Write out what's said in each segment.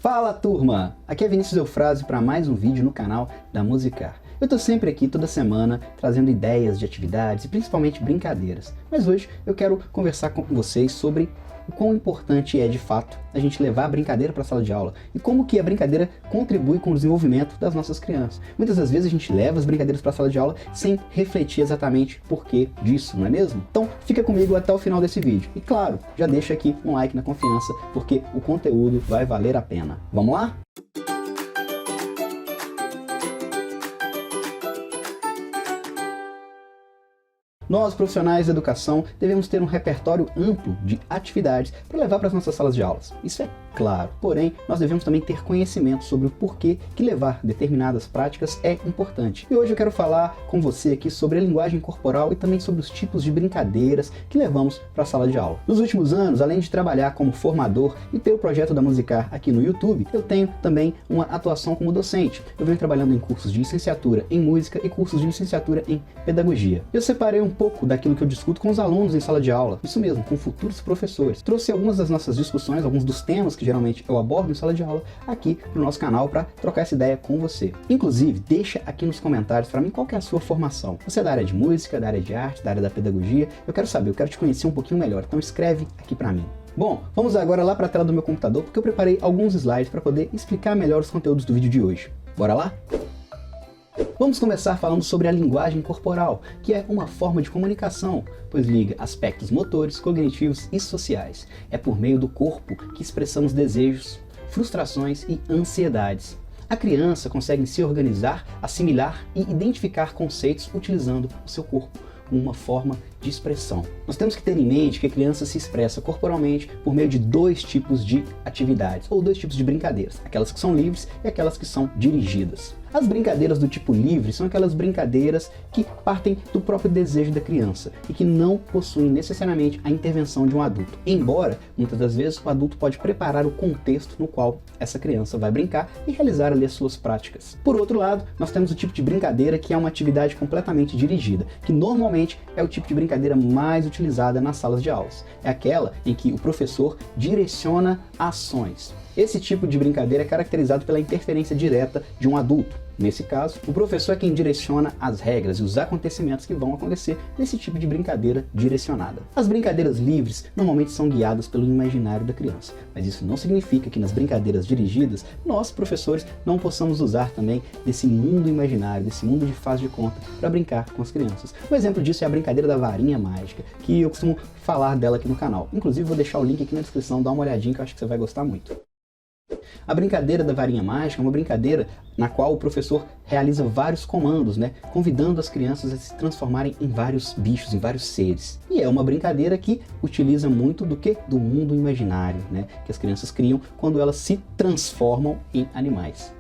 Fala turma! Aqui é Vinícius Eufrásio para mais um vídeo no canal da Musicar. Eu tô sempre aqui toda semana trazendo ideias de atividades e principalmente brincadeiras. Mas hoje eu quero conversar com vocês sobre o quão importante é de fato a gente levar a brincadeira para a sala de aula e como que a brincadeira contribui com o desenvolvimento das nossas crianças. Muitas das vezes a gente leva as brincadeiras para a sala de aula sem refletir exatamente por que disso, não é mesmo? Então fica comigo até o final desse vídeo. E claro, já deixa aqui um like na confiança porque o conteúdo vai valer a pena. Vamos lá? Nós, profissionais da educação, devemos ter um repertório amplo de atividades para levar para as nossas salas de aulas. Isso é claro. Porém, nós devemos também ter conhecimento sobre o porquê que levar determinadas práticas é importante. E hoje eu quero falar com você aqui sobre a linguagem corporal e também sobre os tipos de brincadeiras que levamos para a sala de aula. Nos últimos anos, além de trabalhar como formador e ter o projeto da Musicar aqui no YouTube, eu tenho também uma atuação como docente. Eu venho trabalhando em cursos de licenciatura em música e cursos de licenciatura em pedagogia. Eu separei um pouco daquilo que eu discuto com os alunos em sala de aula, isso mesmo, com futuros professores. Trouxe algumas das nossas discussões, alguns dos temas que geralmente eu abordo em sala de aula, aqui no nosso canal para trocar essa ideia com você. Inclusive, deixa aqui nos comentários para mim qual que é a sua formação. Você é da área de música, da área de arte, da área da pedagogia? Eu quero saber, eu quero te conhecer um pouquinho melhor, então escreve aqui para mim. Bom, vamos agora lá para a tela do meu computador, porque eu preparei alguns slides para poder explicar melhor os conteúdos do vídeo de hoje. Bora lá? Vamos começar falando sobre a linguagem corporal, que é uma forma de comunicação, pois liga aspectos motores, cognitivos e sociais. É por meio do corpo que expressamos desejos, frustrações e ansiedades. A criança consegue se organizar, assimilar e identificar conceitos utilizando o seu corpo como uma forma de expressão. Nós temos que ter em mente que a criança se expressa corporalmente por meio de dois tipos de atividades, ou dois tipos de brincadeiras, aquelas que são livres e aquelas que são dirigidas. As brincadeiras do tipo livre são aquelas brincadeiras que partem do próprio desejo da criança e que não possuem necessariamente a intervenção de um adulto, embora muitas das vezes o adulto pode preparar o contexto no qual essa criança vai brincar e realizar ali as suas práticas. Por outro lado, nós temos o tipo de brincadeira que é uma atividade completamente dirigida, que normalmente é o tipo de brincadeira mais utilizada nas salas de aulas. É aquela em que o professor direciona ações. Esse tipo de brincadeira é caracterizado pela interferência direta de um adulto. Nesse caso, o professor é quem direciona as regras e os acontecimentos que vão acontecer nesse tipo de brincadeira direcionada. As brincadeiras livres normalmente são guiadas pelo imaginário da criança, mas isso não significa que nas brincadeiras dirigidas, nós, professores, não possamos usar também desse mundo imaginário, desse mundo de faz de conta, para brincar com as crianças. Um exemplo disso é a brincadeira da varinha mágica, que eu costumo falar dela aqui no canal. Inclusive, vou deixar o link aqui na descrição, dá uma olhadinha que eu acho que você vai gostar muito. A brincadeira da varinha mágica é uma brincadeira na qual o professor realiza vários comandos, convidando as crianças a se transformarem em vários bichos, em vários seres. E é uma brincadeira que utiliza muito do mundo imaginário, que as crianças criam quando elas se transformam em animais.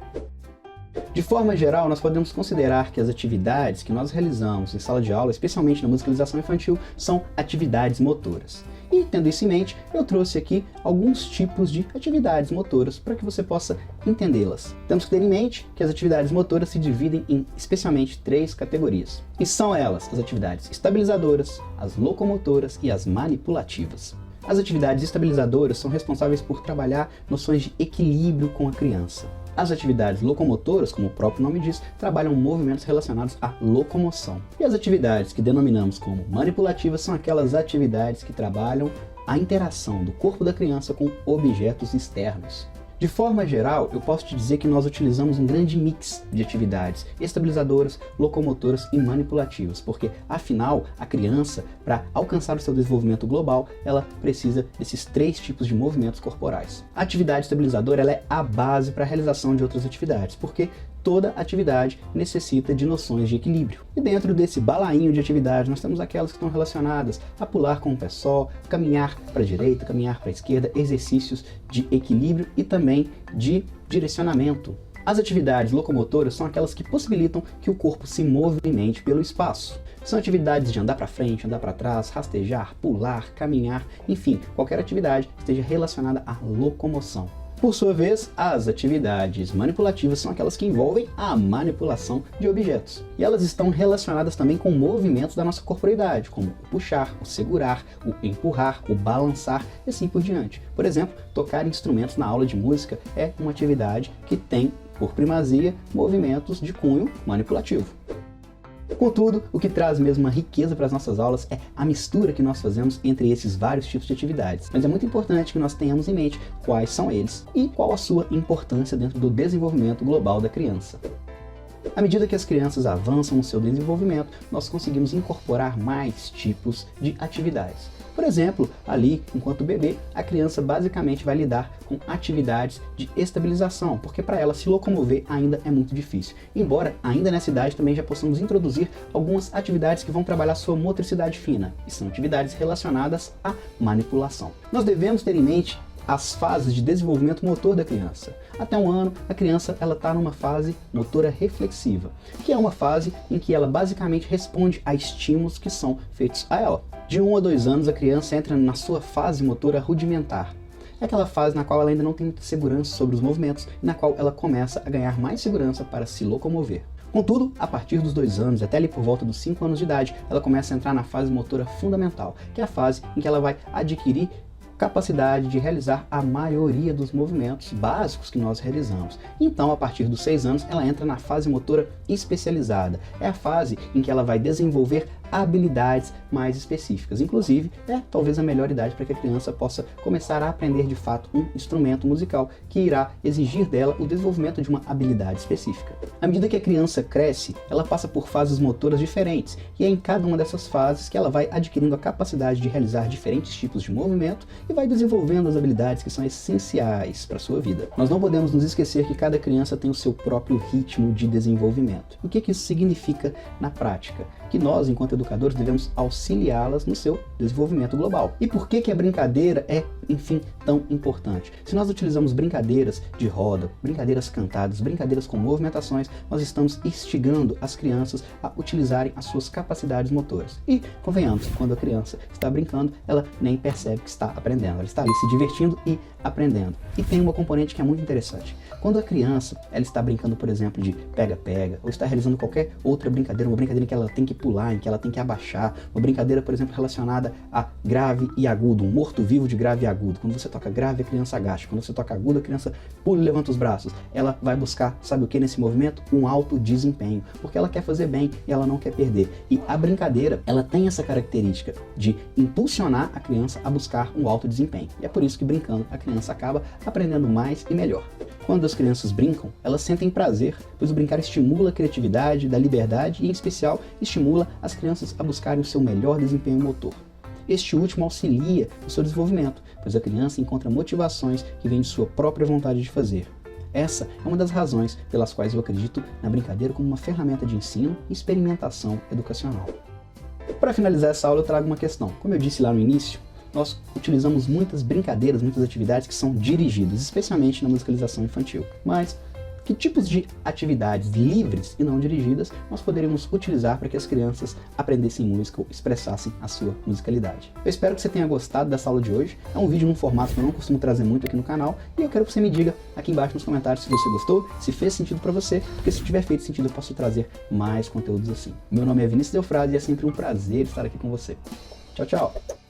De forma geral, nós podemos considerar que as atividades que nós realizamos em sala de aula, especialmente na musicalização infantil, são atividades motoras. E tendo isso em mente, eu trouxe aqui alguns tipos de atividades motoras para que você possa entendê-las. Temos que ter em mente que as atividades motoras se dividem em especialmente 3 categorias. E são elas as atividades estabilizadoras, as locomotoras e as manipulativas. As atividades estabilizadoras são responsáveis por trabalhar noções de equilíbrio com a criança. As atividades locomotoras, como o próprio nome diz, trabalham movimentos relacionados à locomoção. E as atividades que denominamos como manipulativas são aquelas atividades que trabalham a interação do corpo da criança com objetos externos. De forma geral, eu posso te dizer que nós utilizamos um grande mix de atividades estabilizadoras, locomotoras e manipulativas, porque afinal a criança, para alcançar o seu desenvolvimento global, ela precisa desses 3 tipos de movimentos corporais. A atividade estabilizadora ela é a base para a realização de outras atividades, porque toda atividade necessita de noções de equilíbrio. E dentro desse balainho de atividades, nós temos aquelas que estão relacionadas a pular com o pé só, caminhar para a direita, caminhar para a esquerda, exercícios de equilíbrio e também de direcionamento. As atividades locomotoras são aquelas que possibilitam que o corpo se movimente pelo espaço. São atividades de andar para frente, andar para trás, rastejar, pular, caminhar, enfim, qualquer atividade que esteja relacionada à locomoção. Por sua vez, as atividades manipulativas são aquelas que envolvem a manipulação de objetos. E elas estão relacionadas também com movimentos da nossa corporeidade, como o puxar, o segurar, o empurrar, o balançar e assim por diante. Por exemplo, tocar instrumentos na aula de música é uma atividade que tem, por primazia, movimentos de cunho manipulativo. Contudo, o que traz mesmo uma riqueza para as nossas aulas é a mistura que nós fazemos entre esses vários tipos de atividades. Mas é muito importante que nós tenhamos em mente quais são eles e qual a sua importância dentro do desenvolvimento global da criança. À medida que as crianças avançam no seu desenvolvimento, nós conseguimos incorporar mais tipos de atividades. Por exemplo, ali, enquanto bebê, a criança basicamente vai lidar com atividades de estabilização, porque para ela se locomover ainda é muito difícil. Embora ainda nessa idade também já possamos introduzir algumas atividades que vão trabalhar sua motricidade fina, e são atividades relacionadas à manipulação. Nós devemos ter em mente as fases de desenvolvimento motor da criança. Até 1 ano, a criança está numa fase motora reflexiva, que é uma fase em que ela basicamente responde a estímulos que são feitos a ela. De 1 a 2 anos, a criança entra na sua fase motora rudimentar. É aquela fase na qual ela ainda não tem muita segurança sobre os movimentos e na qual ela começa a ganhar mais segurança para se locomover. Contudo, a partir dos 2 anos, até ali por volta dos 5 anos de idade, ela começa a entrar na fase motora fundamental, que é a fase em que ela vai adquirir capacidade de realizar a maioria dos movimentos básicos que nós realizamos. Então, a partir dos 6 anos, ela entra na fase motora especializada. É a fase em que ela vai desenvolver habilidades mais específicas. Inclusive, é talvez a melhor idade para que a criança possa começar a aprender de fato um instrumento musical que irá exigir dela o desenvolvimento de uma habilidade específica. À medida que a criança cresce, ela passa por fases motoras diferentes, e é em cada uma dessas fases que ela vai adquirindo a capacidade de realizar diferentes tipos de movimento e vai desenvolvendo as habilidades que são essenciais para a sua vida. Nós não podemos nos esquecer que cada criança tem o seu próprio ritmo de desenvolvimento. O que isso significa na prática? Que nós, enquanto educadores, devemos auxiliá-las no seu desenvolvimento global. E por que a brincadeira é, enfim, tão importante? Se nós utilizamos brincadeiras de roda, brincadeiras cantadas, brincadeiras com movimentações, nós estamos instigando as crianças a utilizarem as suas capacidades motoras. E, convenhamos, quando a criança está brincando, ela nem percebe que está aprendendo. Ela está ali se divertindo e aprendendo. E tem uma componente que é muito interessante. Quando a criança ela está brincando, por exemplo, de pega-pega, ou está realizando qualquer outra brincadeira, uma brincadeira em que ela tem que pular, em que ela tem que abaixar, uma brincadeira, por exemplo, relacionada a grave e agudo, um morto-vivo de grave e agudo. Quando você toca grave, a criança agacha. Quando você toca agudo, a criança pula e levanta os braços. Ela vai buscar, sabe o que nesse movimento? Um alto desempenho, porque ela quer fazer bem e ela não quer perder. E a brincadeira, ela tem essa característica de impulsionar a criança a buscar um alto desempenho. E é por isso que brincando, a criança acaba aprendendo mais e melhor. Quando as crianças brincam, elas sentem prazer, pois o brincar estimula a criatividade, dá liberdade e, em especial, estimula as crianças a buscarem o seu melhor desempenho motor. Este último auxilia no seu desenvolvimento, pois a criança encontra motivações que vêm de sua própria vontade de fazer. Essa é uma das razões pelas quais eu acredito na brincadeira como uma ferramenta de ensino e experimentação educacional. Para finalizar essa aula, eu trago uma questão. Como eu disse lá no início, nós utilizamos muitas brincadeiras, muitas atividades que são dirigidas, especialmente na musicalização infantil. Mas que tipos de atividades livres e não dirigidas nós poderíamos utilizar para que as crianças aprendessem música ou expressassem a sua musicalidade? Eu espero que você tenha gostado dessa aula de hoje. É um vídeo num formato que eu não costumo trazer muito aqui no canal, e eu quero que você me diga aqui embaixo nos comentários se você gostou, se fez sentido para você, porque se tiver feito sentido eu posso trazer mais conteúdos assim. Meu nome é Vinícius Delfrade e é sempre um prazer estar aqui com você. Tchau, tchau!